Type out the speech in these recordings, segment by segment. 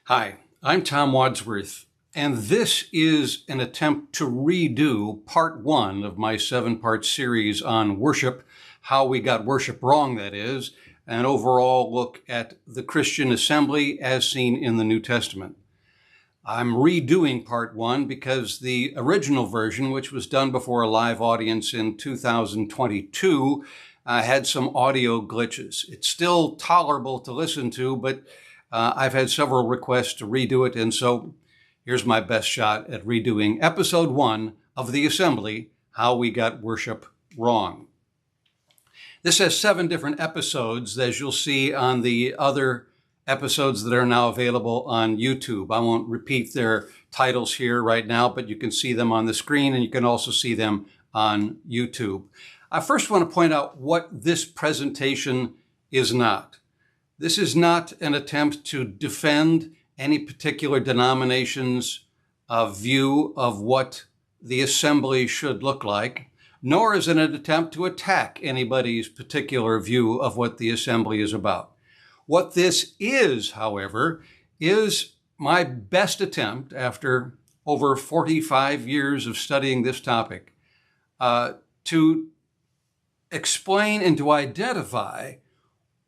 Hi, I'm Tom Wadsworth, and this is an attempt to redo part one of my 7-part series on worship, how we got worship wrong, that is, an overall look at the Christian assembly as seen in the New Testament. I'm redoing part one because the original version, which was done before a live audience in 2022, had some audio glitches. It's still tolerable to listen to, but I've had several requests to redo it, and so here's my best shot at redoing episode 1 of The Assembly, How We Got Worship Wrong. This has 7 different episodes, as you'll see on the other episodes that are now available on YouTube. I won't repeat their titles here right now, but you can see them on the screen, and you can also see them on YouTube. I first want to point out what this presentation is not. This is not an attempt to defend any particular denomination's view of what the assembly should look like, nor is it an attempt to attack anybody's particular view of what the assembly is about. What this is, however, is my best attempt, after over 45 years of studying this topic, to explain and to identify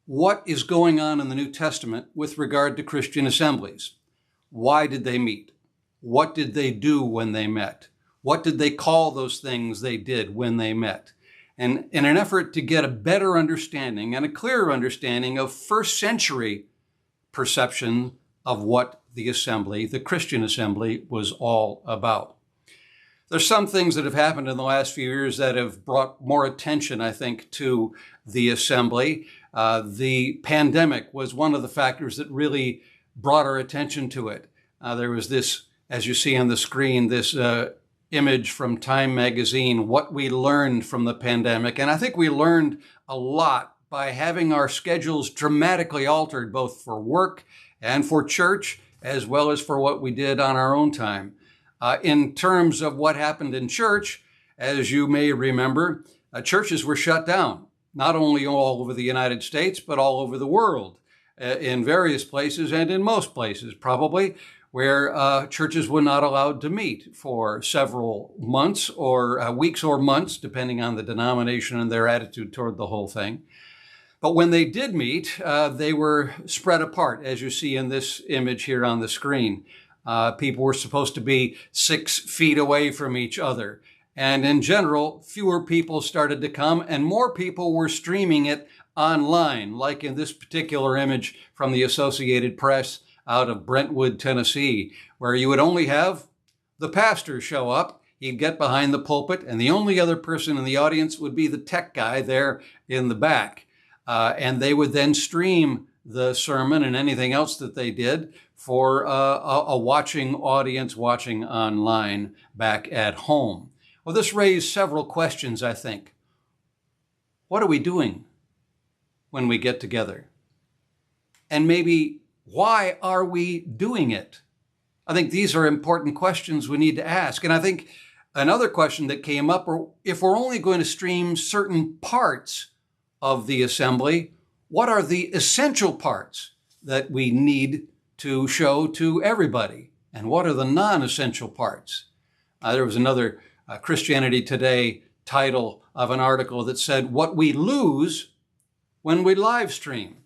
what is going on in the New Testament with regard to Christian assemblies. Why did they meet? What did they do when they met? What did they call those things they did when they met? And in an effort to get a better understanding and a clearer understanding of first century perception of what the assembly, the Christian assembly, was all about. There's some things that have happened in the last few years that have brought more attention, I think, to the assembly. The pandemic was one of the factors that really brought our attention to it. There was this, as you see on the screen, this image from Time magazine, what we learned from the pandemic. And I think we learned a lot by having our schedules dramatically altered, both for work and for church, as well as for what we did on our own time. In terms of what happened in church, as you may remember, churches were shut down, not only all over the United States, but all over the world, in various places and in most places, probably, where churches were not allowed to meet for several months or weeks or months, depending on the denomination and their attitude toward the whole thing. But when they did meet, they were spread apart, as you see in this image here on the screen. People were supposed to be 6 feet away from each other. And in general, fewer people started to come and more people were streaming it online, like in this particular image from the Associated Press out of Brentwood, Tennessee, where you would only have the pastor show up. He'd get behind the pulpit, and the only other person in the audience would be the tech guy there in the back. And they would then stream the sermon and anything else that they did for a watching audience watching online back at home. Well, this raised several questions, I think. What are we doing when we get together? And maybe why are we doing it? I think these are important questions we need to ask. And I think another question that came up, or if we're only going to stream certain parts of the assembly, what are the essential parts that we need to show to everybody? And what are the non-essential parts? There was another Christianity Today title of an article that said, what we lose when we live stream.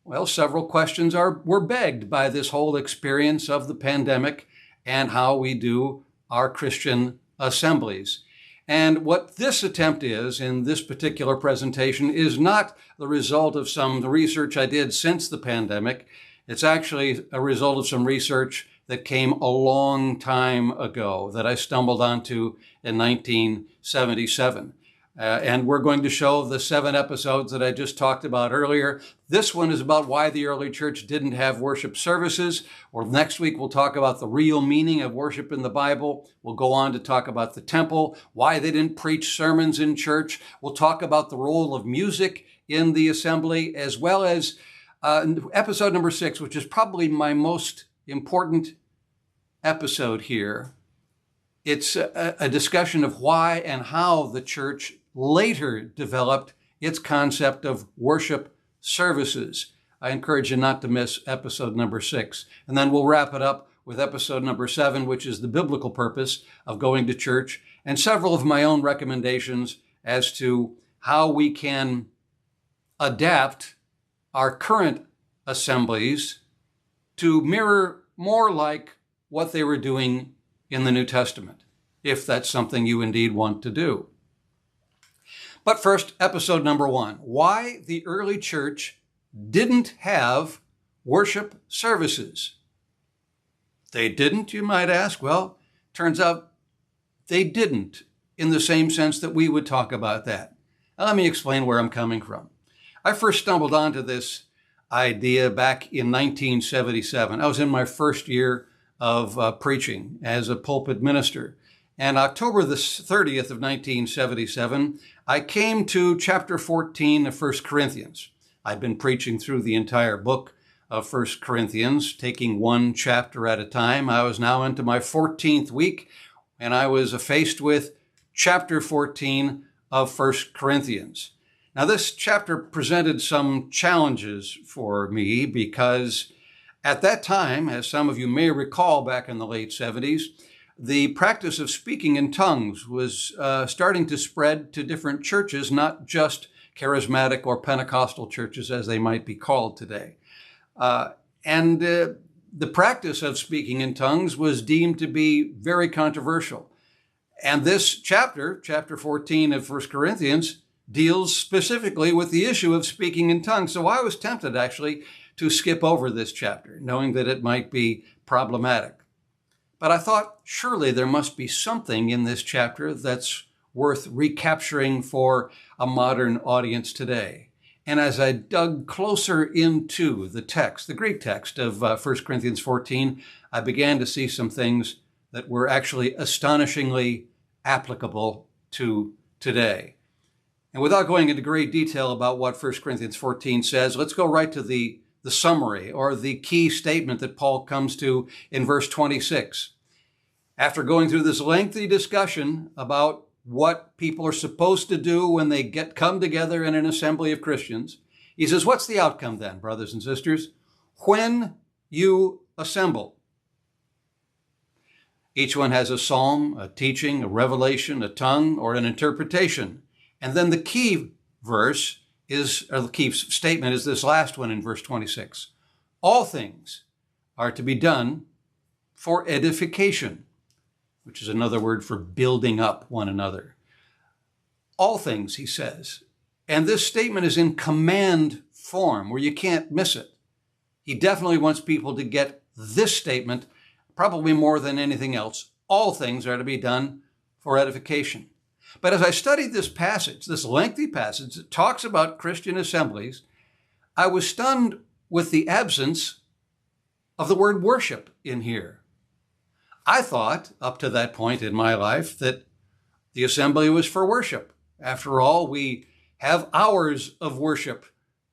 Well, several questions were begged by this whole experience of the pandemic and how we do our Christian assemblies. And what this attempt is in this particular presentation is not the result of some research I did since the pandemic. It's actually a result of some research that came a long time ago that I stumbled onto in 1977. And we're going to show the 7 episodes that I just talked about earlier. This one is about why the early church didn't have worship services. Or next week, we'll talk about the real meaning of worship in the Bible. We'll go on to talk about the temple, why they didn't preach sermons in church. We'll talk about the role of music in the assembly, as well as episode number 6, which is probably my most important episode here. It's a discussion of why and how the church later developed its concept of worship services. I encourage you not to miss episode number 6. And then we'll wrap it up with episode number 7, which is the biblical purpose of going to church, and several of my own recommendations as to how we can adapt our current assemblies to mirror more like what they were doing in the New Testament, if that's something you indeed want to do. But first, episode number 1, why the early church didn't have worship services. They didn't, you might ask? Well, turns out they didn't in the same sense that we would talk about that. Now, let me explain where I'm coming from. I first stumbled onto this idea back in 1977. I was in my first year of preaching as a pulpit minister. And October the 30th of 1977, I came to chapter 14 of 1 Corinthians. I'd been preaching through the entire book of 1 Corinthians, taking one chapter at a time. I was now into my 14th week, and I was faced with chapter 14 of 1 Corinthians. Now, this chapter presented some challenges for me because at that time, as some of you may recall back in the late 70s, the practice of speaking in tongues was starting to spread to different churches, not just charismatic or Pentecostal churches as they might be called today. And the practice of speaking in tongues was deemed to be very controversial. And this chapter 14 of 1 Corinthians, deals specifically with the issue of speaking in tongues. So I was tempted actually to skip over this chapter, knowing that it might be problematic. But I thought, surely there must be something in this chapter that's worth recapturing for a modern audience today. And as I dug closer into the text, the Greek text of 1 Corinthians 14, I began to see some things that were actually astonishingly applicable to today. And without going into great detail about what 1 Corinthians 14 says, let's go right to the summary or the key statement that Paul comes to in verse 26. After going through this lengthy discussion about what people are supposed to do when they come together in an assembly of Christians, he says, what's the outcome then, brothers and sisters? When you assemble. Each one has a psalm, a teaching, a revelation, a tongue, or an interpretation. And then the key verse or the key statement is this last one in verse 26. All things are to be done for edification, which is another word for building up one another. All things, he says. And this statement is in command form where you can't miss it. He definitely wants people to get this statement, probably more than anything else. All things are to be done for edification. But as I studied this passage, this lengthy passage that talks about Christian assemblies, I was stunned with the absence of the word worship in here. I thought, up to that point in my life, that the assembly was for worship. After all, we have hours of worship,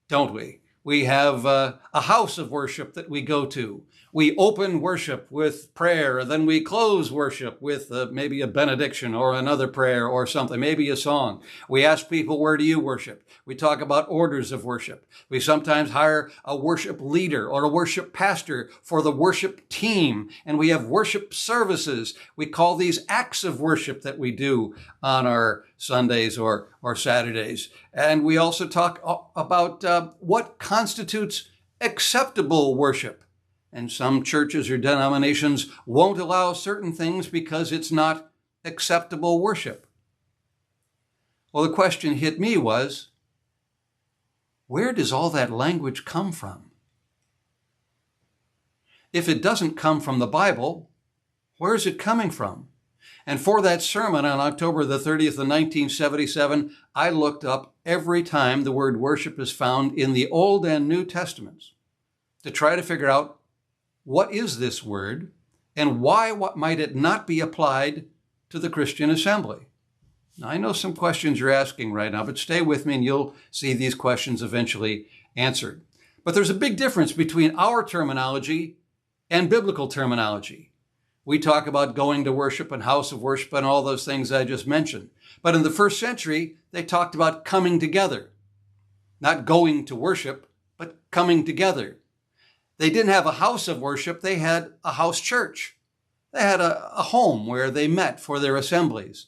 don't we? We have a house of worship that we go to. We open worship with prayer, and then we close worship with maybe a benediction or another prayer or something, maybe a song. We ask people, where do you worship? We talk about orders of worship. We sometimes hire a worship leader or a worship pastor for the worship team, and we have worship services. We call these acts of worship that we do on our Sundays or Saturdays. And we also talk about what constitutes acceptable worship. And some churches or denominations won't allow certain things because it's not acceptable worship. Well, the question hit me was, where does all that language come from? If it doesn't come from the Bible, where is it coming from? And for that sermon on October the 30th of 1977, I looked up every time the word worship is found in the Old and New Testaments to try to figure out what is this word and why might it not be applied to the Christian assembly? Now, I know some questions you're asking right now, but stay with me and you'll see these questions eventually answered. But there's a big difference between our terminology and biblical terminology. We talk about going to worship and house of worship and all those things I just mentioned. But in the first century, they talked about coming together, not going to worship, but coming together. They didn't have a house of worship, they had a house church. They had a home where they met for their assemblies.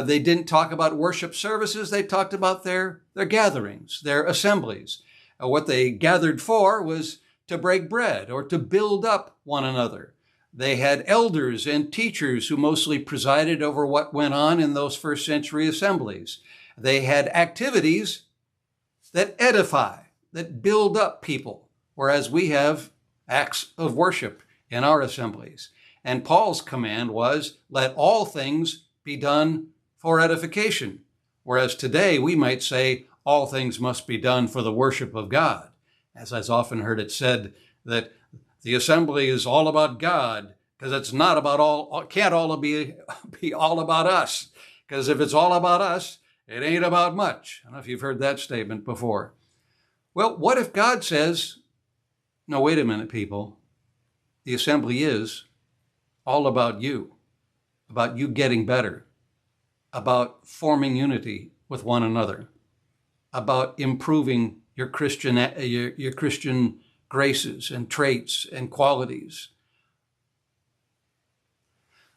They didn't talk about worship services, they talked about their gatherings, their assemblies. What they gathered for was to break bread or to build up one another. They had elders and teachers who mostly presided over what went on in those first century assemblies. They had activities that edify, that build up people, whereas we have acts of worship in our assemblies. And Paul's command was, let all things be done for edification, whereas today we might say all things must be done for the worship of God. As I've often heard it said that the assembly is all about God, because it's not about can't all be all about us. Because if it's all about us, it ain't about much. I don't know if you've heard that statement before. Well, what if God says, no, wait a minute, people. The assembly is all about you getting better, about forming unity with one another, about improving your Christian graces and traits and qualities.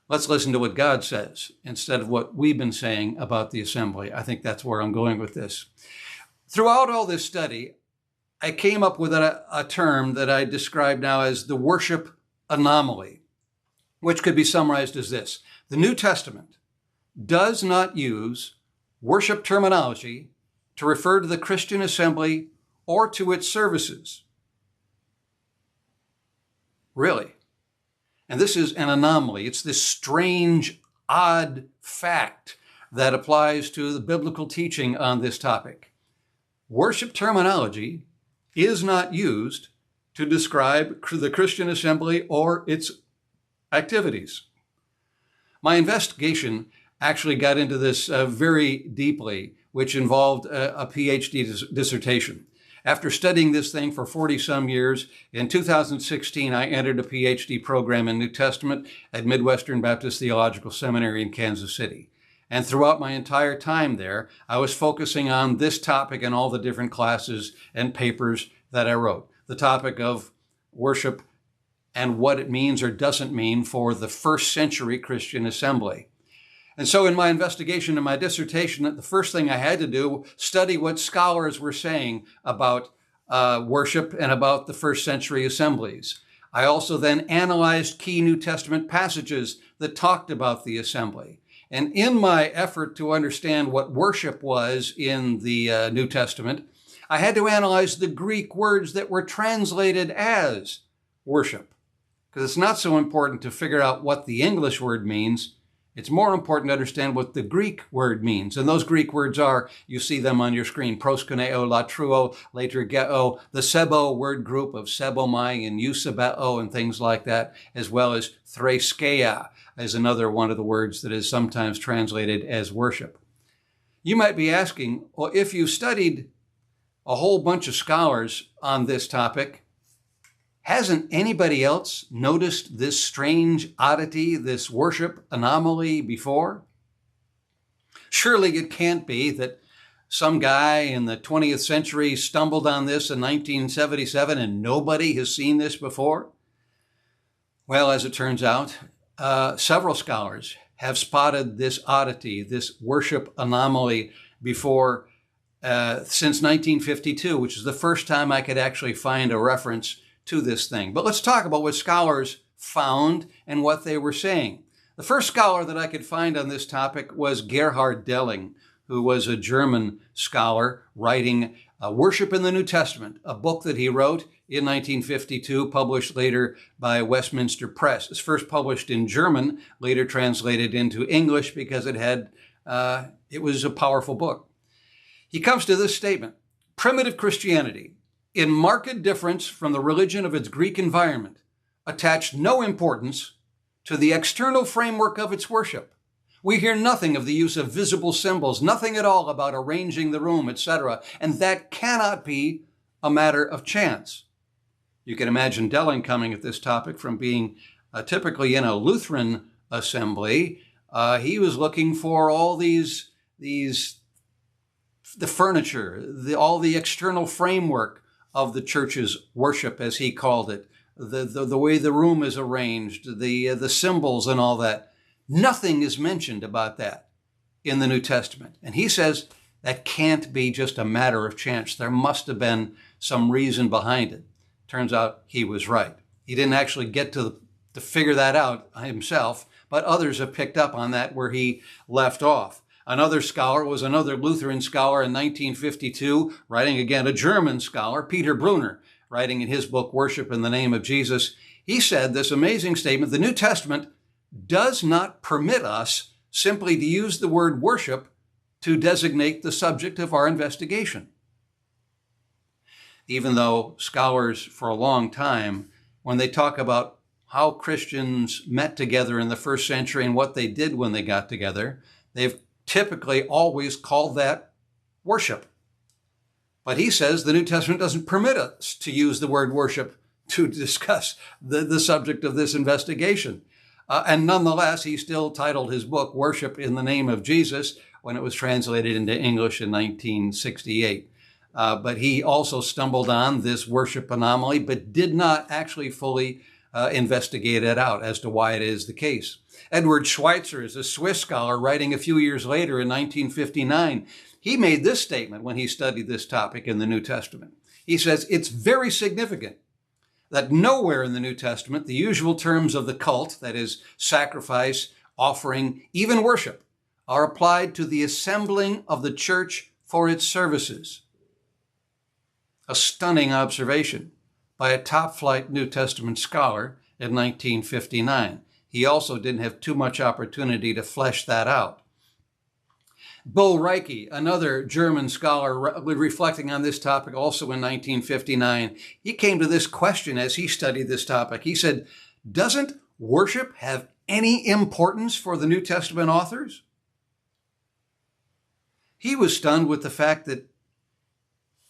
Let's listen to what God says instead of what we've been saying about the assembly. I think that's where I'm going with this. Throughout all this study, I came up with a term that I describe now as the worship anomaly, which could be summarized as this. The New Testament does not use worship terminology to refer to the Christian assembly or to its services. Really. And this is an anomaly. It's this strange, odd fact that applies to the biblical teaching on this topic. Worship terminology is not used to describe the Christian assembly or its activities. My investigation actually got into this very deeply, which involved a PhD dissertation. After studying this thing for 40-some years, in 2016, I entered a PhD program in New Testament at Midwestern Baptist Theological Seminary in Kansas City. And throughout my entire time there, I was focusing on this topic in all the different classes and papers that I wrote. The topic of worship and what it means or doesn't mean for the first century Christian assembly. And so in my investigation and my dissertation, the first thing I had to do, study what scholars were saying about worship and about the first century assemblies. I also then analyzed key New Testament passages that talked about the assembly. And in my effort to understand what worship was in the New Testament, I had to analyze the Greek words that were translated as worship. Because it's not so important to figure out what the English word means. It's more important to understand what the Greek word means. And those Greek words are, you see them on your screen, proskuneo, latruo, liturgeo, the sebo word group of sebomai and eusebeo and things like that, as well as threskeia is another one of the words that is sometimes translated as worship. You might be asking, well, if you studied a whole bunch of scholars on this topic, hasn't anybody else noticed this strange oddity, this worship anomaly before? Surely it can't be that some guy in the 20th century stumbled on this in 1977 and nobody has seen this before? Well, as it turns out, several scholars have spotted this oddity, this worship anomaly before since 1952, which is the first time I could actually find a reference to this thing. But let's talk about what scholars found and what they were saying. The first scholar that I could find on this topic was Gerhard Delling, who was a German scholar writing Worship in the New Testament, a book that he wrote in 1952, published later by Westminster Press. It's first published in German, later translated into English because it was a powerful book. He comes to this statement: primitive Christianity, in marked difference from the religion of its Greek environment, attached no importance to the external framework of its worship. We hear nothing of the use of visible symbols, nothing at all about arranging the room, etc., and that cannot be a matter of chance. You can imagine Delling coming at this topic from being typically in a Lutheran assembly. He was looking for all the furniture, all the external framework of the church's worship, as he called it, the way the room is arranged, the symbols and all that. Nothing is mentioned about that in the New Testament. And he says that can't be just a matter of chance. There must have been some reason behind it. Turns out he was right. He didn't actually get to figure that out himself, but others have picked up on that where he left off. Another scholar was another Lutheran scholar in 1952, writing again, a German scholar, Peter Brunner, writing in his book, Worship in the Name of Jesus. He said this amazing statement: the New Testament does not permit us simply to use the word worship to designate the subject of our investigation. Even though scholars for a long time, when they talk about how Christians met together in the first century and what they did when they got together, they've typically always called that worship. But he says the New Testament doesn't permit us to use the word worship to discuss the subject of this investigation. And nonetheless, he still titled his book Worship in the Name of Jesus when it was translated into English in 1968. But he also stumbled on this worship anomaly, but did not actually fully investigate it out as to why it is the case. Edward Schweitzer is a Swiss scholar writing a few years later in 1959. He made this statement when he studied this topic in the New Testament. He says, it's very significant that nowhere in the New Testament the usual terms of the cult, that is, sacrifice, offering, even worship, are applied to the assembling of the church for its services. A stunning observation by a top-flight New Testament scholar in 1959. He also didn't have too much opportunity to flesh that out. Bo Reike, another German scholar reflecting on this topic also in 1959, he came to this question as he studied this topic. He said, doesn't worship have any importance for the New Testament authors? He was stunned with the fact that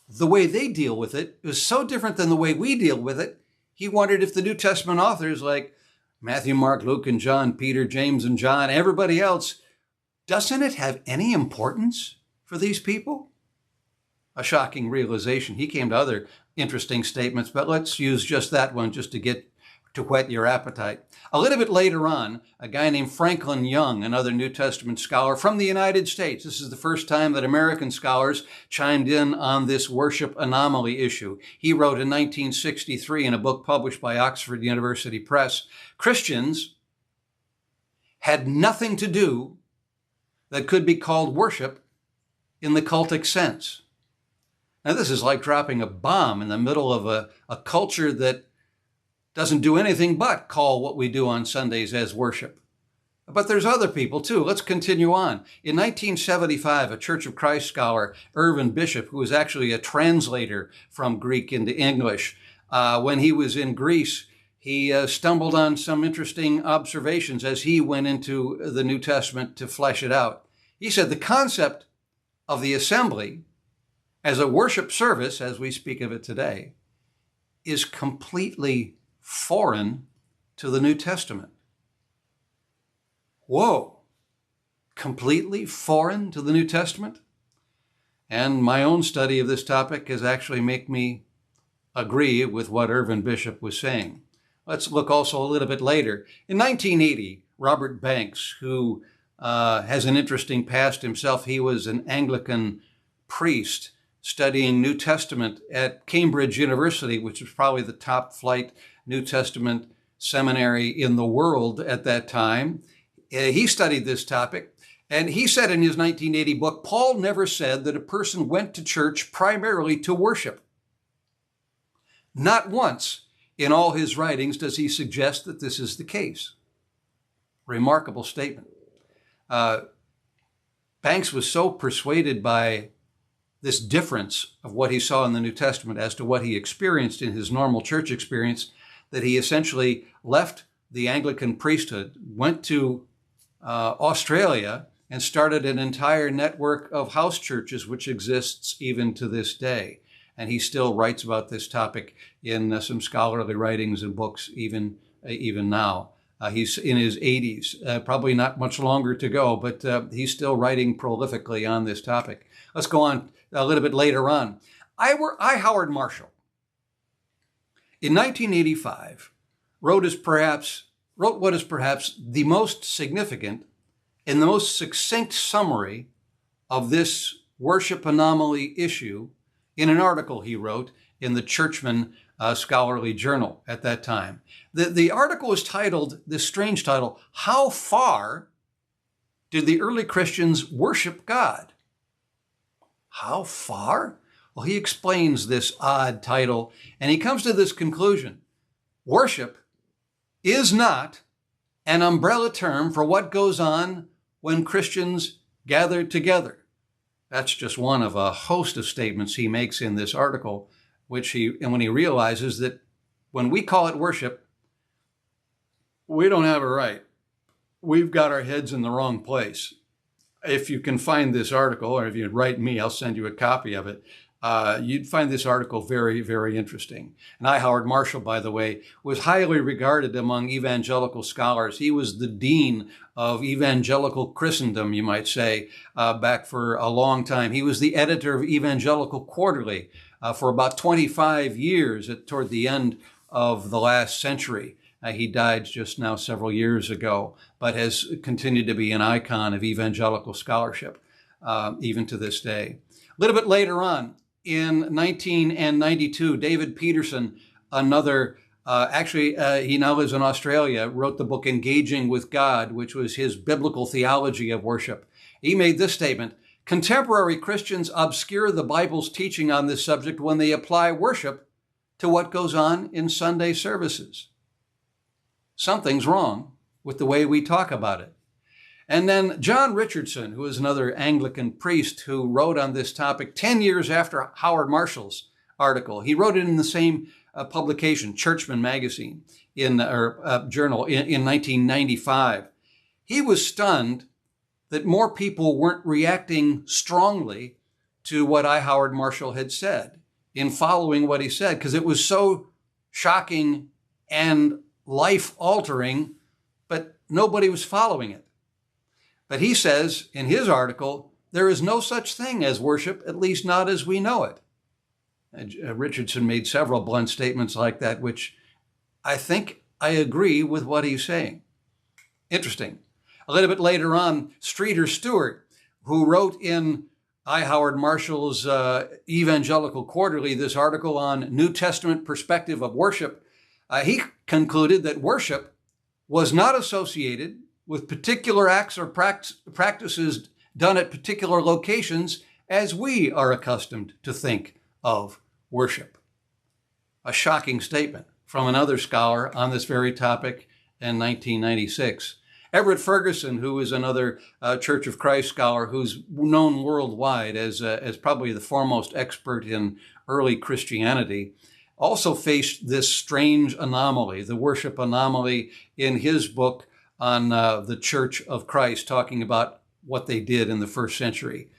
the way they deal with it is so different than the way we deal with it. He wondered if the New Testament authors like Matthew, Mark, Luke, and John, Peter, James, and John, everybody else, doesn't it have any importance for these people? A shocking realization. He came to other interesting statements, but let's use just that one just to get to whet your appetite. A little bit later on, a guy named Franklin Young, another New Testament scholar from the United States. This is the first time that American scholars chimed in on this worship anomaly issue. He wrote in 1963 in a book published by Oxford University Press, Christians had nothing to do that could be called worship in the cultic sense. Now, this is like dropping a bomb in the middle of a culture that doesn't do anything but call what we do on Sundays as worship. But there's other people too. Let's continue on. In 1975, a Church of Christ scholar, Irvin Bishop, who was actually a translator from Greek into English, when he was in Greece, he stumbled on some interesting observations as he went into the New Testament to flesh it out. He said the concept of the assembly as a worship service, as we speak of it today, is completely foreign to the New Testament. Whoa, completely foreign to the New Testament? And my own study of this topic has actually made me agree with what Irvin Bishop was saying. Let's look also a little bit later. In 1980, Robert Banks, who has an interesting past himself, he was an Anglican priest studying New Testament at Cambridge University, which was probably the top flight New Testament seminary in the world at that time. He studied this topic, and he said in his 1980 book, Paul never said that a person went to church primarily to worship. Not once in all his writings does he suggest that this is the case. Remarkable statement. Banks was so persuaded by this difference of what he saw in the New Testament as to what he experienced in his normal church experience that he essentially left the Anglican priesthood, went to Australia, and started an entire network of house churches, which exists even to this day. And he still writes about this topic in some scholarly writings and books even now. He's in his 80s, probably not much longer to go, but he's still writing prolifically on this topic. Let's go on a little bit later on. I. Howard Marshall, in 1985, wrote what is perhaps the most significant and the most succinct summary of this worship anomaly issue in an article he wrote in the Churchman Scholarly Journal at that time. The article is titled, this strange title, "How Far Did the Early Christians Worship God?" How far? Well, he explains this odd title, and he comes to this conclusion. Worship is not an umbrella term for what goes on when Christians gather together. That's just one of a host of statements he makes in this article, when he realizes that when we call it worship, we don't have it right. We've got our heads in the wrong place. If you can find this article, or if you'd write me, I'll send you a copy of it. You'd find this article very, very interesting. And Howard Marshall, by the way, was highly regarded among evangelical scholars. He was the dean of evangelical Christendom, you might say, back for a long time. He was the editor of Evangelical Quarterly for about 25 years toward the end of the last century. He died just now several years ago, but has continued to be an icon of evangelical scholarship, even to this day. A little bit later on, in 1992, David Peterson, another, he now lives in Australia, wrote the book Engaging with God, which was his biblical theology of worship. He made this statement: contemporary Christians obscure the Bible's teaching on this subject when they apply worship to what goes on in Sunday services. Something's wrong with the way we talk about it. And then John Richardson, who is another Anglican priest who wrote on this topic 10 years after Howard Marshall's article. He wrote it in the same publication, Churchman magazine, journal, in 1995. He was stunned that more people weren't reacting strongly to what Howard Marshall had said in following what he said, because it was so shocking and life-altering, but nobody was following it. But he says in his article, there is no such thing as worship, at least not as we know it. Richardson made several blunt statements like that, which I think I agree with what he's saying. Interesting. A little bit later on, Streeter Stewart, who wrote in Howard Marshall's Evangelical Quarterly this article on New Testament perspective of worship, he concluded that worship was not associated with particular acts or practices done at particular locations as we are accustomed to think of worship. A shocking statement from another scholar on this very topic in 1996. Everett Ferguson, who is another Church of Christ scholar who's known worldwide as probably the foremost expert in early Christianity, also faced this strange anomaly, the worship anomaly, in his book on the Church of Christ, talking about what they did in the first century.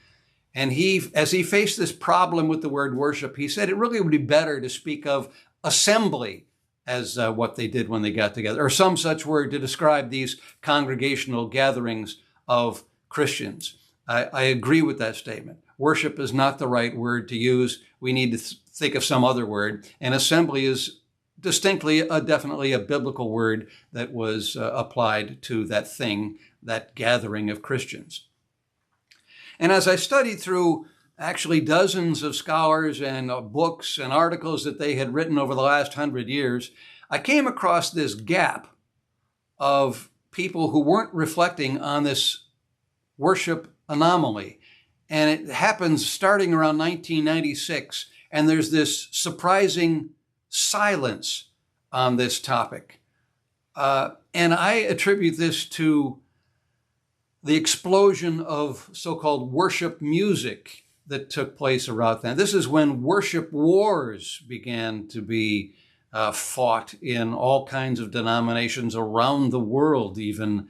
And as he faced this problem with the word worship, he said it really would be better to speak of assembly as what they did when they got together, or some such word to describe these congregational gatherings of Christians. I agree with that statement. Worship is not the right word to use. We need to think of some other word. And assembly is definitely a biblical word that was applied to that thing, that gathering of Christians. And as I studied through actually dozens of scholars and books and articles that they had written over the last 100 years, I came across this gap of people who weren't reflecting on this worship anomaly. And it happens starting around 1996, and there's this surprising silence on this topic. And I attribute this to the explosion of so-called worship music that took place around then. This is when worship wars began to be fought in all kinds of denominations around the world. Even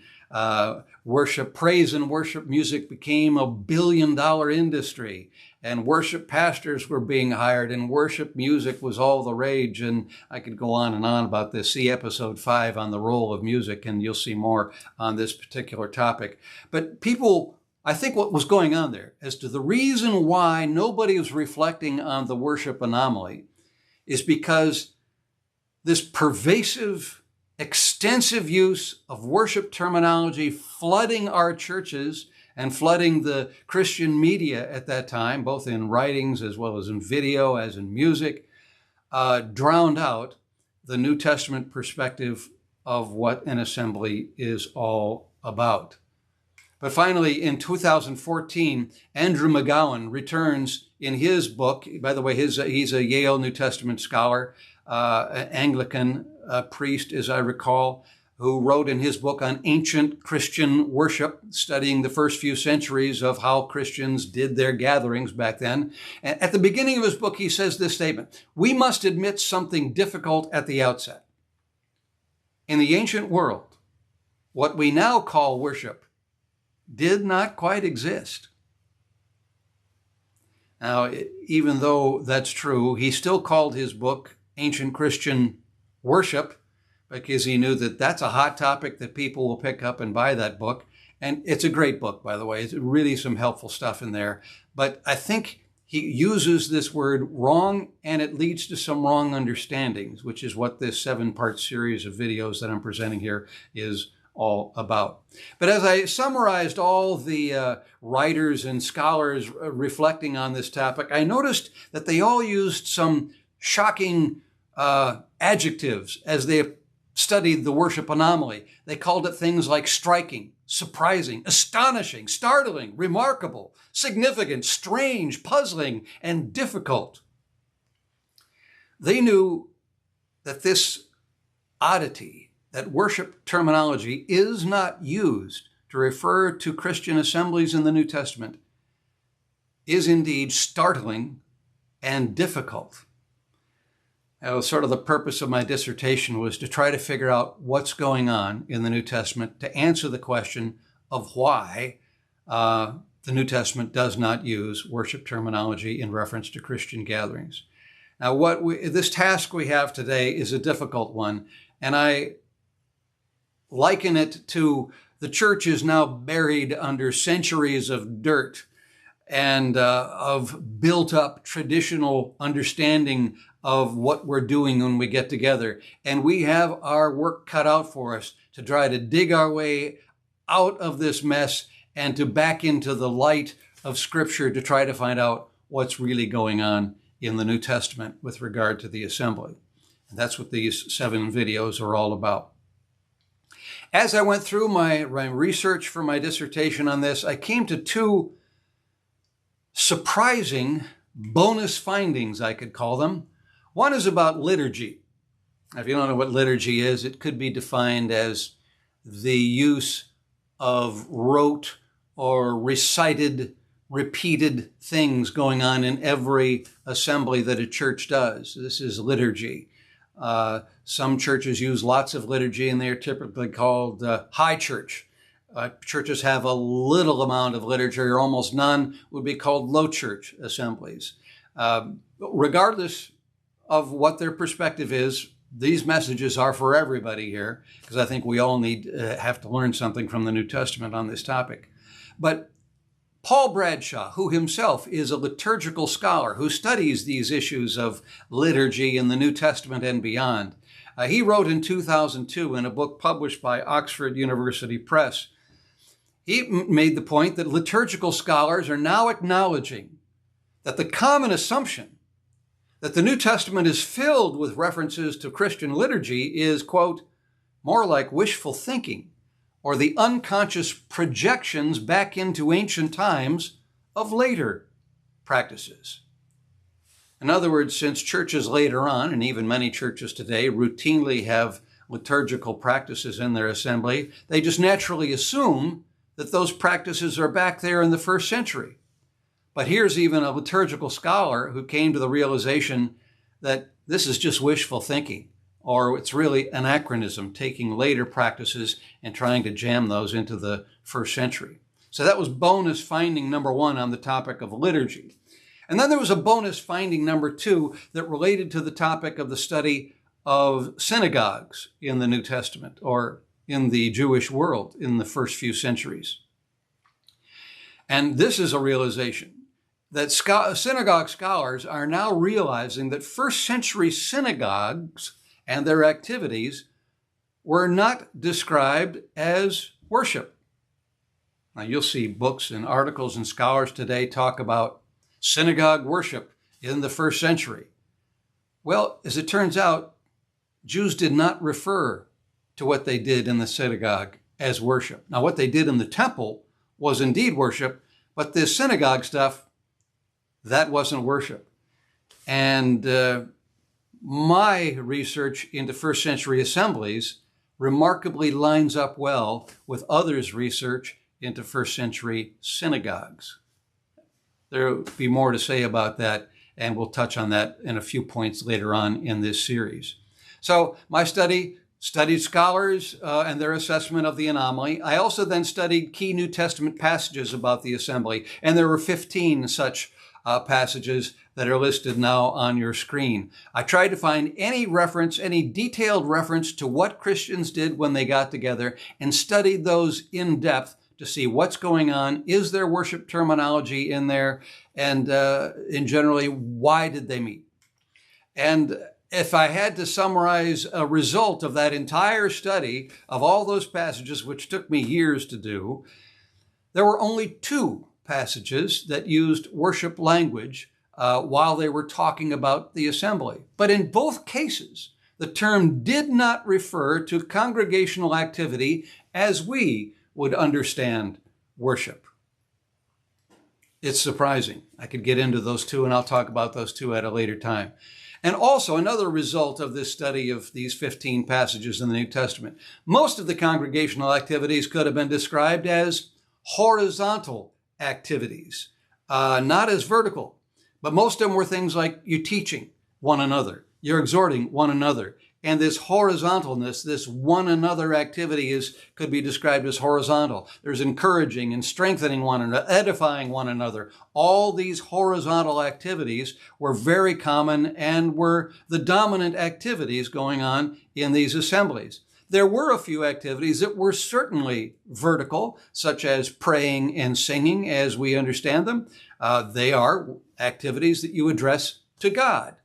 praise and worship music became a billion-dollar industry, and worship pastors were being hired, and worship music was all the rage. And I could go on and on about this. See episode 5 on the role of music, and you'll see more on this particular topic. But I think what was going on there as to the reason why nobody was reflecting on the worship anomaly is because this pervasive, extensive use of worship terminology flooding our churches and flooding the Christian media at that time, both in writings as well as in video, as in music, drowned out the New Testament perspective of what an assembly is all about. But finally, in 2014, Andrew McGowan returns in his book. By the way, he's a Yale New Testament scholar, an Anglican priest, as I recall, who wrote in his book on ancient Christian worship, studying the first few centuries of how Christians did their gatherings back then. And at the beginning of his book, he says this statement: "We must admit something difficult at the outset. In the ancient world, what we now call worship did not quite exist." Now, even though that's true, he still called his book Ancient Christian Worship, because he knew that that's a hot topic that people will pick up and buy that book. And it's a great book, by the way. It's really some helpful stuff in there. But I think he uses this word wrong, and it leads to some wrong understandings, which is what this 7-part series of videos that I'm presenting here is all about. But as I summarized all the writers and scholars reflecting on this topic, I noticed that they all used some shocking adjectives as they studied the worship anomaly. They called it things like striking, surprising, astonishing, startling, remarkable, significant, strange, puzzling, and difficult. They knew that this oddity, that worship terminology, is not used to refer to Christian assemblies in the New Testament, is indeed startling and difficult. Sort of the purpose of my dissertation was to try to figure out what's going on in the New Testament to answer the question of why the New Testament does not use worship terminology in reference to Christian gatherings. Now, this task we have today is a difficult one, and I liken it to the church is now buried under centuries of dirt and of built-up traditional understanding of what we're doing when we get together. And we have our work cut out for us to try to dig our way out of this mess and to back into the light of Scripture to try to find out what's really going on in the New Testament with regard to the assembly. And that's what these 7 videos are all about. As I went through my research for my dissertation on this, I came to 2 surprising bonus findings, I could call them. One is about liturgy. Now, if you don't know what liturgy is, it could be defined as the use of rote or recited, repeated things going on in every assembly that a church does. This is liturgy. Some churches use lots of liturgy, and they are typically called high church. Churches have a little amount of liturgy, or almost none, would be called low church assemblies. Regardless of what their perspective is, these messages are for everybody here, because I think we all have to learn something from the New Testament on this topic. But Paul Bradshaw, who himself is a liturgical scholar who studies these issues of liturgy in the New Testament and beyond, he wrote in 2002 in a book published by Oxford University Press, he made the point that liturgical scholars are now acknowledging that the common assumption that the New Testament is filled with references to Christian liturgy is, quote, more like wishful thinking or the unconscious projections back into ancient times of later practices. In other words, since churches later on, and even many churches today, routinely have liturgical practices in their assembly, they just naturally assume that those practices are back there in the first century. But here's even a liturgical scholar who came to the realization that this is just wishful thinking, or it's really anachronism, taking later practices and trying to jam those into the first century. So that was bonus finding number 1 on the topic of liturgy. And then there was a bonus finding number 2 that related to the topic of the study of synagogues in the New Testament, or in the Jewish world in the first few centuries. And this is a realization that synagogue scholars are now realizing that first century synagogues and their activities were not described as worship. Now, you'll see books and articles and scholars today talk about synagogue worship in the first century. Well, as it turns out, Jews did not refer to what they did in the synagogue as worship. Now, what they did in the temple was indeed worship, but this synagogue stuff, that wasn't worship. And my research into first century assemblies remarkably lines up well with others' research into first century synagogues. There will be more to say about that, and we'll touch on that in a few points later on in this series. So my studied scholars and their assessment of the anomaly. I also then studied key New Testament passages about the assembly, and there were 15 such passages that are listed now on your screen. I tried to find any reference, any detailed reference to what Christians did when they got together, and studied those in depth to see what's going on. Is there worship terminology in there? And generally, why did they meet? And if I had to summarize a result of that entire study of all those passages, which took me years to do, there were only 2 passages that used worship language while they were talking about the assembly. But in both cases, the term did not refer to congregational activity as we would understand worship. It's surprising. I could get into those 2, and I'll talk about those 2 at a later time. And also another result of this study of these 15 passages in the New Testament, most of the congregational activities could have been described as horizontal activities, not as vertical, but most of them were things like you teaching one another, you're exhorting one another. And this horizontalness, this one another activity could be described as horizontal. There's encouraging and strengthening one another, edifying one another. All these horizontal activities were very common and were the dominant activities going on in these assemblies. There were a few activities that were certainly vertical, such as praying and singing as we understand them. They are activities that you address to God.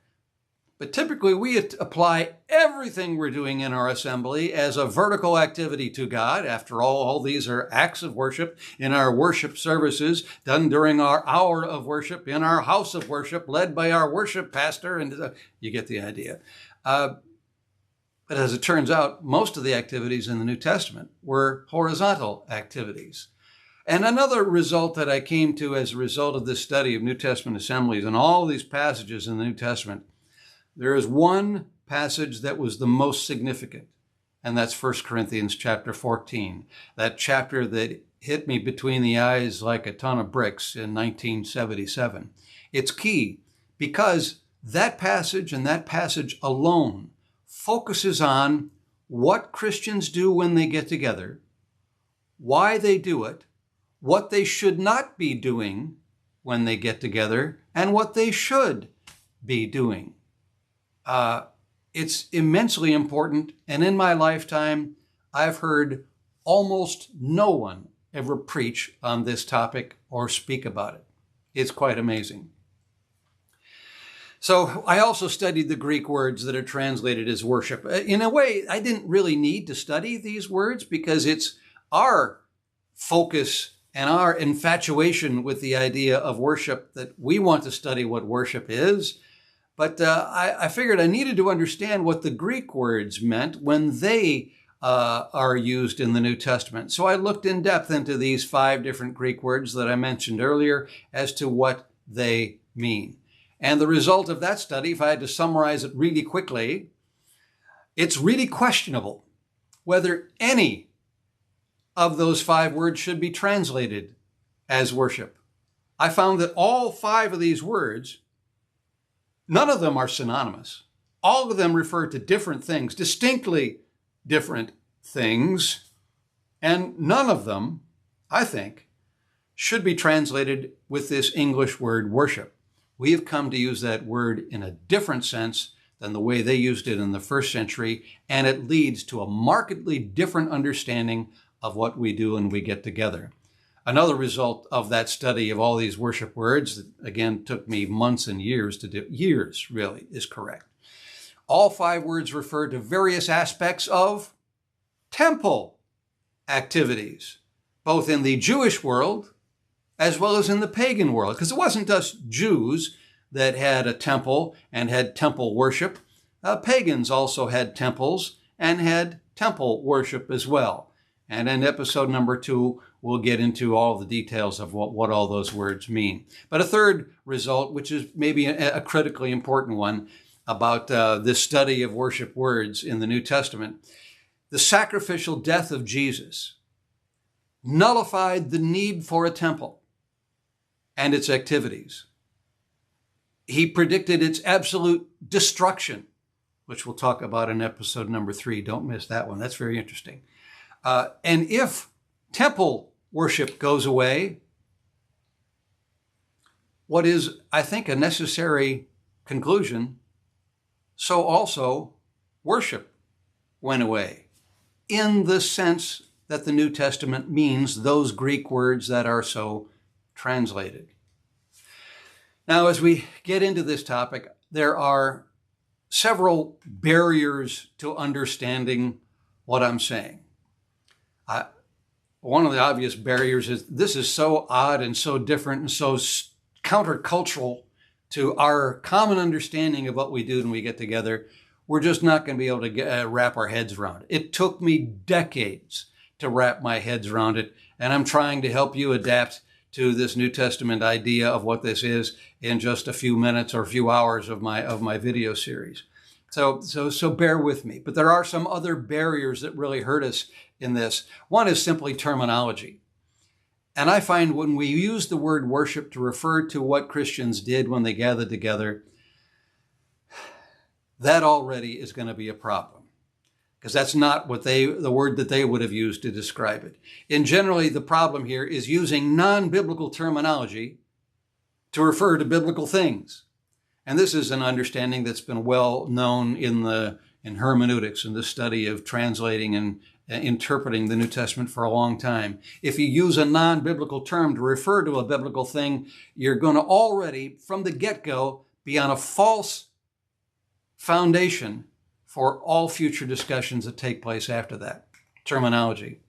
But typically, we apply everything we're doing in our assembly as a vertical activity to God. After all these are acts of worship in our worship services done during our hour of worship in our house of worship, led by our worship pastor. And you get the idea. But as it turns out, most of the activities in the New Testament were horizontal activities. And another result that I came to as a result of this study of New Testament assemblies and all these passages in the New Testament, there is one passage that was the most significant, and that's 1 Corinthians chapter 14, that chapter that hit me between the eyes like a ton of bricks in 1977. It's key because that passage and that passage alone focuses on what Christians do when they get together, why they do it, what they should not be doing when they get together, and what they should be doing. It's immensely important, and in my lifetime, I've heard almost no one ever preach on this topic or speak about it. It's quite amazing. So I also studied the Greek words that are translated as worship. In a way, I didn't really need to study these words because it's our focus and our infatuation with the idea of worship that we want to study what worship is. But I figured I needed to understand what the Greek words meant when they are used in the New Testament. So I looked in depth into these 5 different Greek words that I mentioned earlier as to what they mean. And the result of that study, if I had to summarize it really quickly, it's really questionable whether any of those 5 words should be translated as worship. I found that all 5 of these words, none of them are synonymous. All of them refer to different things, distinctly different things, and none of them, I think, should be translated with this English word worship. We have come to use that word in a different sense than the way they used it in the first century, and it leads to a markedly different understanding of what we do when we get together. Another result of that study of all these worship words, that again took me months and years to do, years really is correct, All 5 words refer to various aspects of temple activities, both in the Jewish world as well as in the pagan world, because it wasn't just Jews that had a temple and had temple worship. Pagans also had temples and had temple worship as well. And in episode number 2, we'll get into all the details of what all those words mean. But a third result, which is maybe a critically important one about this study of worship words in the New Testament, the sacrificial death of Jesus nullified the need for a temple and its activities. He predicted its absolute destruction, which we'll talk about in episode number 3. Don't miss that one. That's very interesting. And if temple worship goes away, what is, I think, a necessary conclusion, so also worship went away, in the sense that the New Testament means those Greek words that are so translated. Now, as we get into this topic, there are several barriers to understanding what I'm saying. One of the obvious barriers is this is so odd and so different and so countercultural to our common understanding of what we do when we get together. We're just not going to be able to wrap our heads around it. It took me decades to wrap my heads around it, and I'm trying to help you adapt to this New Testament idea of what this is in just a few minutes or a few hours of my video series. So bear with me. But there are some other barriers that really hurt us in this. One is simply terminology. And I find when we use the word worship to refer to what Christians did when they gathered together, that already is going to be a problem, because that's not what the word that they would have used to describe it. And generally, the problem here is using non-biblical terminology to refer to biblical things. And this is an understanding that's been well known in hermeneutics, in the study of translating and interpreting the New Testament for a long time. If you use a non-biblical term to refer to a biblical thing, you're going to already, from the get-go, be on a false foundation for all future discussions that take place after that. Terminology.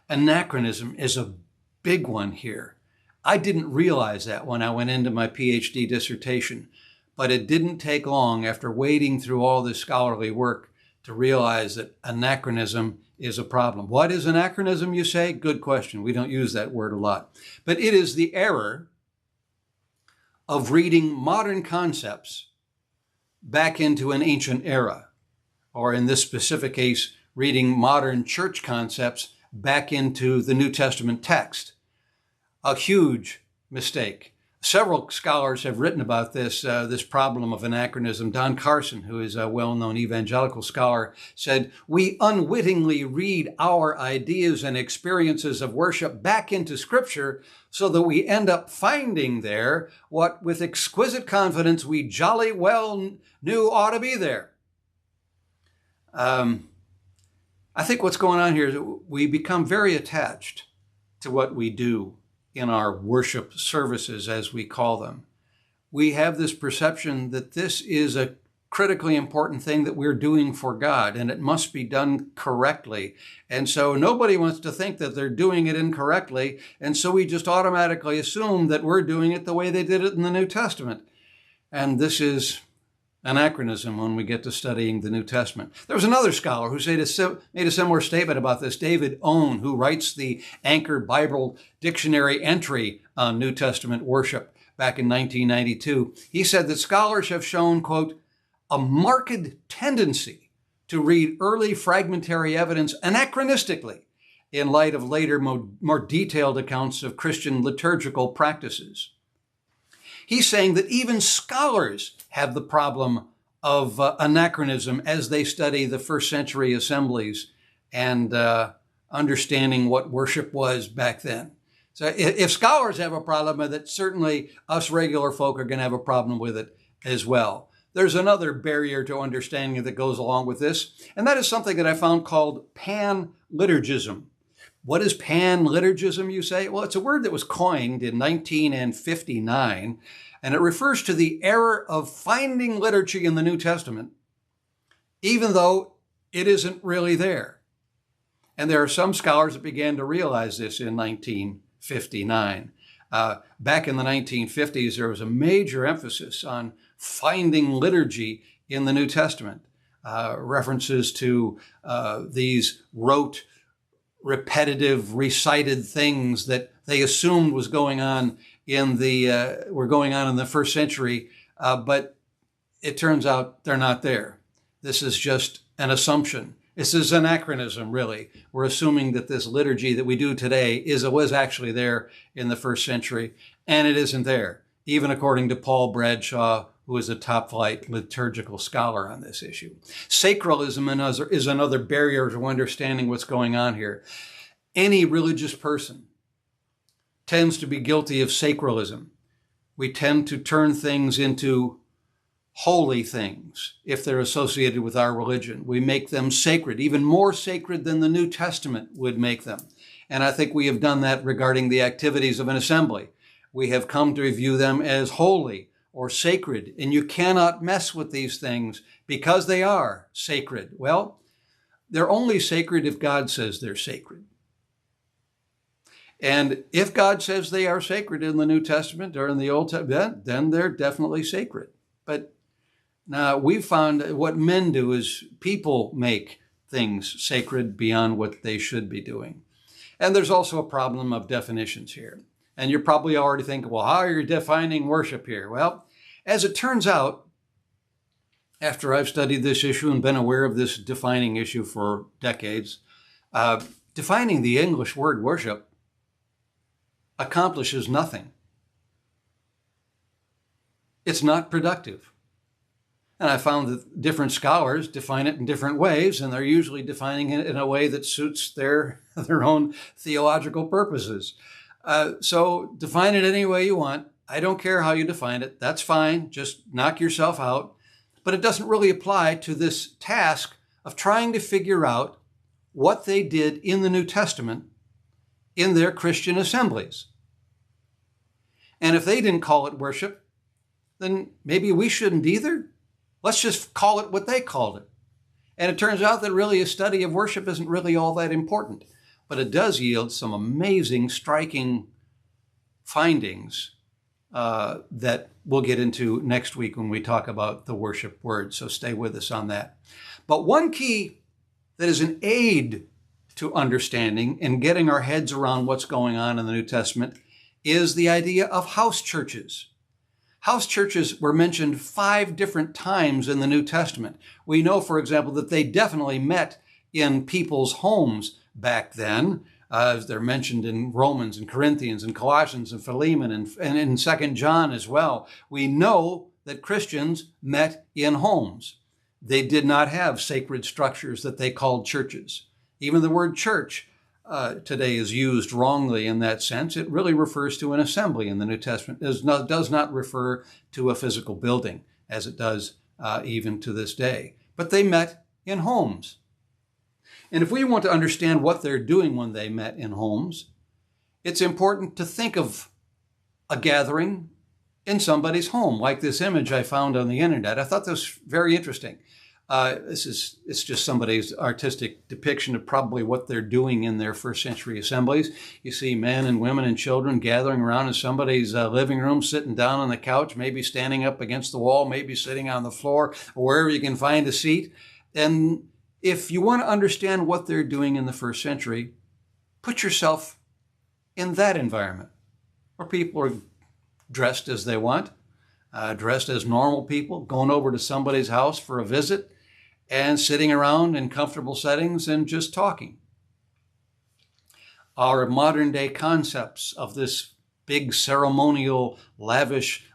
Anachronism is a big one here. I didn't realize that when I went into my PhD dissertation, but it didn't take long after wading through all this scholarly work to realize that anachronism is a problem. What is anachronism, you say? Good question. We don't use that word a lot. But it is the error of reading modern concepts back into an ancient era, or in this specific case, reading modern church concepts back into the New Testament text. A huge mistake. Several scholars have written about this problem of anachronism. Don Carson, who is a well-known evangelical scholar, said, "We unwittingly read our ideas and experiences of worship back into Scripture so that we end up finding there what with exquisite confidence we jolly well knew ought to be there." I think what's going on here is we become very attached to what we do in our worship services, as we call them. We have this perception that this is a critically important thing that we're doing for God, and it must be done correctly. And so nobody wants to think that they're doing it incorrectly, and so we just automatically assume that we're doing it the way they did it in the New Testament. And this is anachronism when we get to studying the New Testament. There was another scholar who made a similar statement about this, David Owen, who writes the Anchor Bible Dictionary entry on New Testament worship back in 1992. He said that scholars have shown, quote, a marked tendency to read early fragmentary evidence anachronistically in light of later, more detailed accounts of Christian liturgical practices. He's saying that even scholars have the problem of anachronism as they study the first century assemblies and understanding what worship was back then. So if scholars have a problem with it, certainly us regular folk are going to have a problem with it as well. There's another barrier to understanding that goes along with this, and that is something that I found called pan-liturgism. What is pan-liturgism, you say? Well, it's a word that was coined in 1959, and it refers to the error of finding liturgy in the New Testament even though it isn't really there. And there are some scholars that began to realize this in 1959. Back in the 1950s, there was a major emphasis on finding liturgy in the New Testament. References to these rote, repetitive, recited things that they assumed was going on in the first century, but it turns out they're not there. This is just an assumption. This is anachronism, really. We're assuming that this liturgy that we do today was actually there in the first century, and it isn't there, even according to Paul Bradshaw, who is a top-flight liturgical scholar on this issue. Sacralism is another barrier to understanding what's going on here. Any religious person tends to be guilty of sacralism. We tend to turn things into holy things if they're associated with our religion. We make them sacred, even more sacred than the New Testament would make them. And I think we have done that regarding the activities of an assembly. We have come to view them as holy or sacred, and you cannot mess with these things because they are sacred. Well, they're only sacred if God says they're sacred. And if God says they are sacred in the New Testament or in the Old Testament, then they're definitely sacred. But now we've found what men do is people make things sacred beyond what they should be doing. And there's also a problem of definitions here. And you're probably already thinking, well, how are you defining worship here? Well, as it turns out, after I've studied this issue and been aware of this defining issue for decades, defining the English word worship accomplishes nothing. It's not productive. And I found that different scholars define it in different ways, and they're usually defining it in a way that suits their own theological purposes. So define it any way you want. I don't care how you define it. That's fine. Just knock yourself out. But it doesn't really apply to this task of trying to figure out what they did in the New Testament in their Christian assemblies. And if they didn't call it worship, then maybe we shouldn't either. Let's just call it what they called it. And it turns out that really a study of worship isn't really all that important, but it does yield some amazing, striking findings that we'll get into next week when we talk about the worship word. So stay with us on that. But one key that is an aid to understanding and getting our heads around what's going on in the New Testament is the idea of house churches. House churches were mentioned 5 different times in the New Testament. We know, for example, that they definitely met in people's homes back then. They're mentioned in Romans and Corinthians and Colossians and Philemon and in 2 John as well. We know that Christians met in homes. They did not have sacred structures that they called churches. Even the word church today is used wrongly in that sense. It really refers to an assembly in the New Testament. It does not refer to a physical building as it does even to this day. But they met in homes. And if we want to understand what they're doing when they met in homes, it's important to think of a gathering in somebody's home, like this image I found on the internet. I thought this was very interesting. It's just somebody's artistic depiction of probably what they're doing in their first century assemblies. You see men and women and children gathering around in somebody's living room, sitting down on the couch, maybe standing up against the wall, maybe sitting on the floor, or wherever you can find a seat. And if you want to understand what they're doing in the first century, put yourself in that environment where people are dressed as they want, dressed as normal people, going over to somebody's house for a visit and sitting around in comfortable settings and just talking. Our modern day concepts of this big ceremonial, lavish,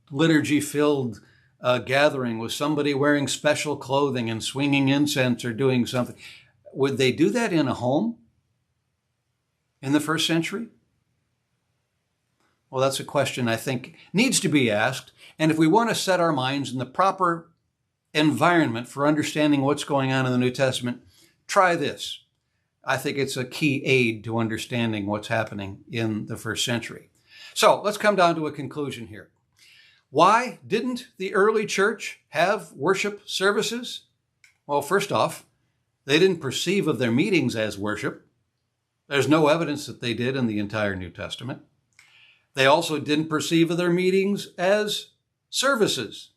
liturgy-filled gathering with somebody wearing special clothing and swinging incense or doing something. Would they do that in a home in the first century? Well, that's a question I think needs to be asked. And if we want to set our minds in the proper environment for understanding what's going on in the New Testament, try this. I think it's a key aid to understanding what's happening in the first century. So let's come down to a conclusion here. Why didn't the early church have worship services? Well, first off, they didn't perceive of their meetings as worship. There's no evidence that they did in the entire New Testament. They also didn't perceive of their meetings as services.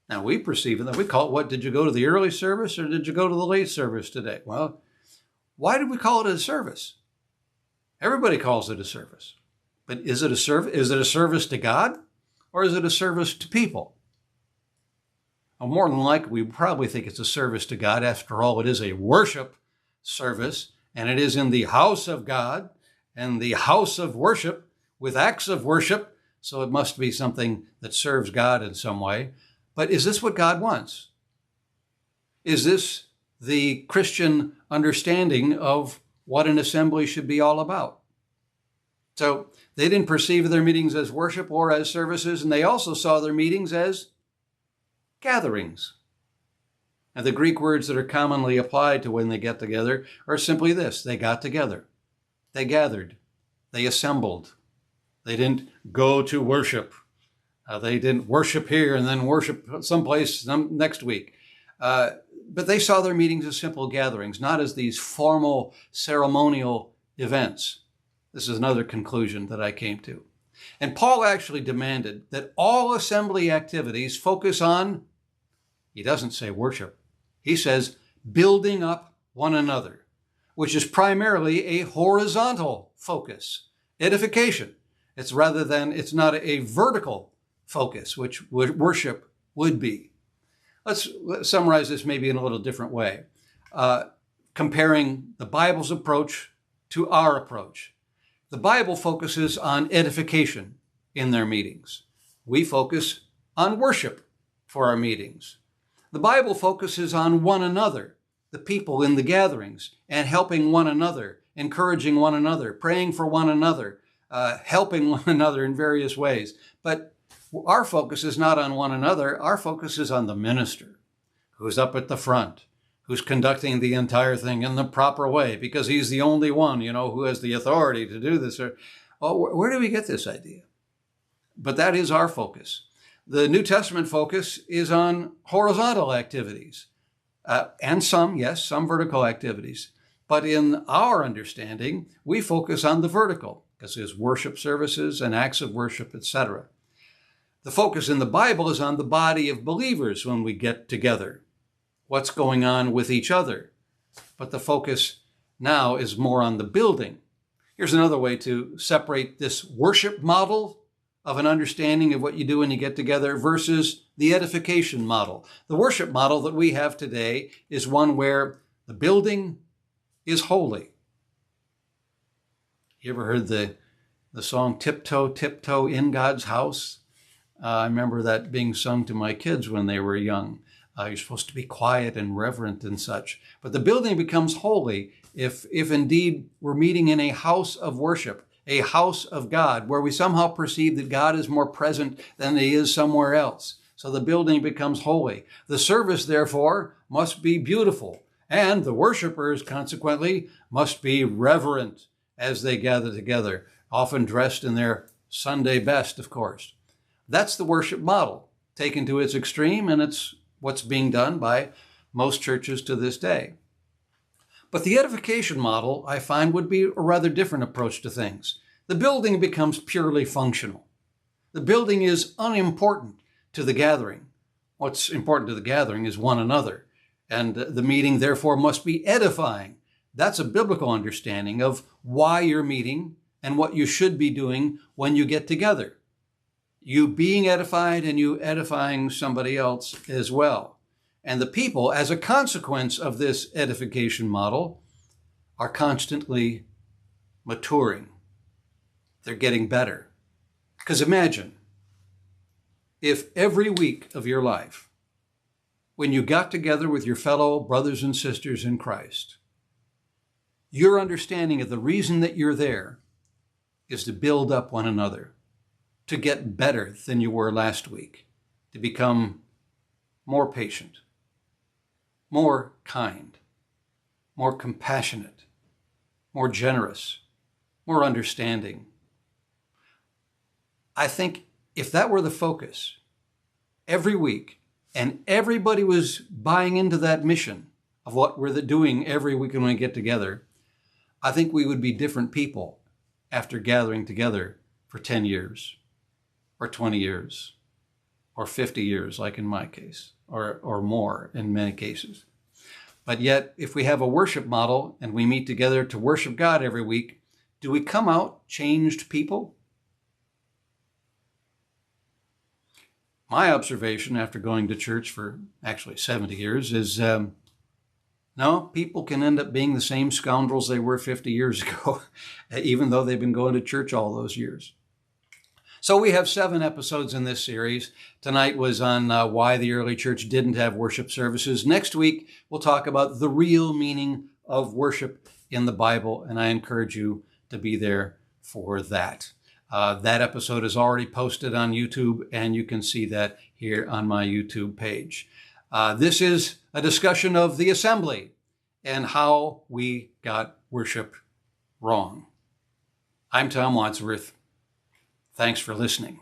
Now, we perceive of them. We call it, what, did you go to the early service or did you go to the late service today? Well, why did we call it a service? Everybody calls it a service. But is it a service? Is it a service to God or is it a service to people? Well, more than likely, we probably think it's a service to God. After all, it is a worship service, and it is in the house of God and the house of worship with acts of worship. So it must be something that serves God in some way. But is this what God wants? Is this the Christian understanding of what an assembly should be all about? So they didn't perceive their meetings as worship or as services, and they also saw their meetings as gatherings. And the Greek words that are commonly applied to when they get together are simply this: they got together, they gathered, they assembled. They didn't go to worship. They didn't worship here and then worship someplace next week. But they saw their meetings as simple gatherings, not as these formal ceremonial events. This is another conclusion that I came to. And Paul actually demanded that all assembly activities focus on, he doesn't say worship, he says building up one another, which is primarily a horizontal focus, edification. It's not a vertical focus, which worship would be. Let's summarize this maybe in a little different way, comparing the Bible's approach to our approach. The Bible focuses on edification in their meetings. We focus on worship for our meetings. The Bible focuses on one another, the people in the gatherings, and helping one another, encouraging one another, praying for one another, helping one another in various ways. But our focus is not on one another. Our focus is on the minister who's up at the front, who's conducting the entire thing in the proper way because he's the only one, who has the authority to do this. Where do we get this idea? But that is our focus. The New Testament focus is on horizontal activities and some vertical activities. But in our understanding, we focus on the vertical because there's worship services and acts of worship, etc. The focus in the Bible is on the body of believers when we get together, what's going on with each other. But the focus now is more on the building. Here's another way to separate this worship model of an understanding of what you do when you get together versus the edification model. The worship model that we have today is one where the building is holy. You ever heard the song Tiptoe, Tiptoe in God's House? I remember that being sung to my kids when they were young. You're supposed to be quiet and reverent and such. But the building becomes holy if indeed we're meeting in a house of worship, a house of God, where we somehow perceive that God is more present than he is somewhere else. So the building becomes holy. The service, therefore, must be beautiful. And the worshipers, consequently, must be reverent as they gather together, often dressed in their Sunday best, of course. That's the worship model, taken to its extreme, and it's what's being done by most churches to this day. But the edification model, I find, would be a rather different approach to things. The building becomes purely functional. The building is unimportant to the gathering. What's important to the gathering is one another, and the meeting, therefore, must be edifying. That's a biblical understanding of why you're meeting and what you should be doing when you get together. You being edified and you edifying somebody else as well. And the people, as a consequence of this edification model, are constantly maturing. They're getting better. Because imagine if every week of your life, when you got together with your fellow brothers and sisters in Christ, your understanding of the reason that you're there is to build up one another, to get better than you were last week, to become more patient, more kind, more compassionate, more generous, more understanding. I think if that were the focus, every week and everybody was buying into that mission of what we're doing every week when we get together, I think we would be different people after gathering together for 10 years or 20 years or 50 years, like in my case, or more in many cases. But yet, if we have a worship model and we meet together to worship God every week, do we come out changed people? My observation after going to church for actually 70 years is no, people can end up being the same scoundrels they were 50 years ago, even though they've been going to church all those years. So we have 7 episodes in this series. Tonight was on why the early church didn't have worship services. Next week, we'll talk about the real meaning of worship in the Bible, and I encourage you to be there for that. That episode is already posted on YouTube, and you can see that here on my YouTube page. This is a discussion of the assembly and how we got worship wrong. I'm Tom Wadsworth. Thanks for listening.